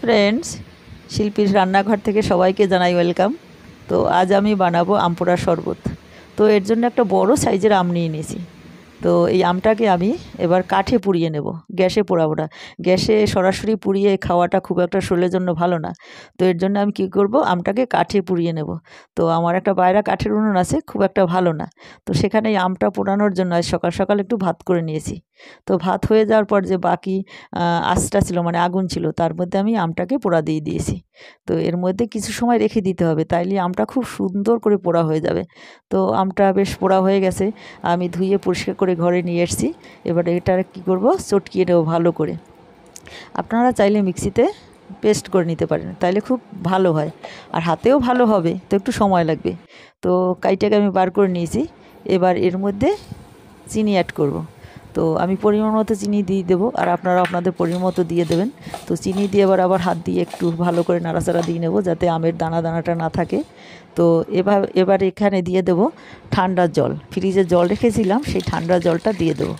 Friends, শিল্পীর রান্নাঘর থেকে সবাইকে জানাই ওয়েলকাম। তো আজ আমি বানাবো আম পোড়ার শরবত। তো এর জন্য একটা বড় সাইজের আম নিয়ে নিয়েছি। তো এই আমটাকে আমি এবার কাঠে পুড়িয়ে নেব, গ্যাসে পোড়াবো না। গ্যাসে সরাসরি পুড়িয়ে খাওয়াটা খুব একটা শরীরের জন্য ভালো না। তো এর জন্য আমি কী করব, আমটাকে কাঠে পুড়িয়ে নেব। তো আমার একটা বাইরা কাঠের উনুন আছে, খুব একটা ভালো না। তো সেখানে এই আমটা পোড়ানোর জন্য আজ সকাল সকাল একটু ভাত করে নিয়েছি। তো ভাত হয়ে যাওয়ার পর যে বাকি আঁচটা ছিল, মানে আগুন ছিল, তার মধ্যে আমি আমটাকে পোড়া দিয়ে দিয়েছি। তো এর মধ্যে কিছু সময় রেখে দিতে হবে, তাইলে আমটা খুব সুন্দর করে পোড়া হয়ে যাবে। তো আমটা বেশ পোড়া হয়ে গেছে, আমি ধুয়ে পরিষ্কার করে ঘরে নিয়ে এসেছি। এবার এটা কী করব, চটকিয়ে নেবো ভালো করে। আপনারা চাইলে মিক্সিতে পেস্ট করে নিতে পারেন, তাইলে খুব ভালো হয়, আর হাতেও ভালো হবে। তো একটু সময় লাগবে। তো কাইটাকে আমি বার করে নিয়েছি। এবার এর মধ্যে চিনি অ্যাড করব। তো আমি পরিমাণ মতো চিনি দিয়ে দেবো, আর আপনারা আপনাদের পরিমাণ মতো দিয়ে দেবেন। তো চিনি দিয়ে আবার হাত দিয়ে একটু ভালো করে নাড়াচাড়া দিয়ে নেব, যাতে আমের দানাটা না থাকে। তো এবার এখানে দিয়ে দেবো ঠান্ডা জল। ফ্রিজে জল রেখেছিলাম, সেই ঠান্ডা জলটা দিয়ে দেবো।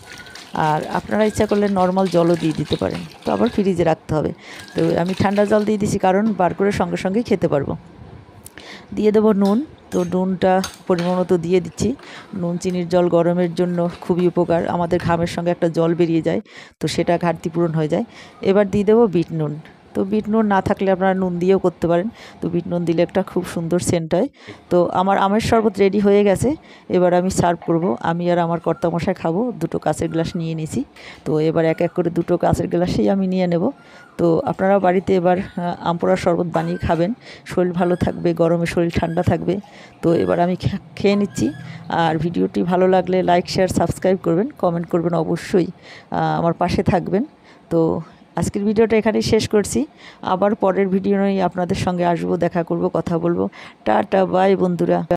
আর আপনারা ইচ্ছা করলে নর্মাল জলও দিয়ে দিতে পারেন, তো আবার ফ্রিজে রাখতে হবে। তো আমি ঠান্ডা জল দিয়ে দিছি, কারণ বার করে সঙ্গে সঙ্গে খেতে পারবো। দিয়ে দেবো নুন। তো নুনটা পরিমাণ মতো দিয়ে দিচ্ছি। নুন চিনির জল গরমের জন্য খুবই উপকার, আমাদের ঘামের সঙ্গে একটা জল বেরিয়ে যায়, তো সেটা ঘাটতি পূরণ হয়ে যায়। এবার দিয়ে দেবো বিট নুন। তো বিট নুন না থাকলে আপনারা নুন দিয়েও করতে পারেন। তো বিট নুন দিলে একটা খুব সুন্দর সেন্ট হয়। তো আমার আমের শরবত রেডি হয়ে গেছে। এবার আমি সার্ভ করব। আমি আর আমার কর্তামশাই খাবো। দুটো কাঁচের গ্লাস নিয়ে নিয়েছি। তো এবার এক এক করে দুটো কাঁচের গ্লাসেই আমি নিয়ে নেব। তো আপনারা বাড়িতে এবার আম পোড়ার শরবত বানিয়ে খাবেন, শরীর ভালো থাকবে, গরমে শরীর ঠান্ডা থাকবে। তো এবার আমি খেয়ে নিচ্ছি। আর ভিডিওটি ভালো লাগলে লাইক, শেয়ার, সাবস্ক্রাইব করবেন, কমেন্ট করবেন অবশ্যই, আমার পাশে থাকবেন। তো আজকের ভিডিওটা এখানেই শেষ করছি। আবার পরের ভিডিও নিয়ে আপনাদের সঙ্গে আসবো, দেখা করব, কথা বলবো। টাটা, বাই বন্ধুরা।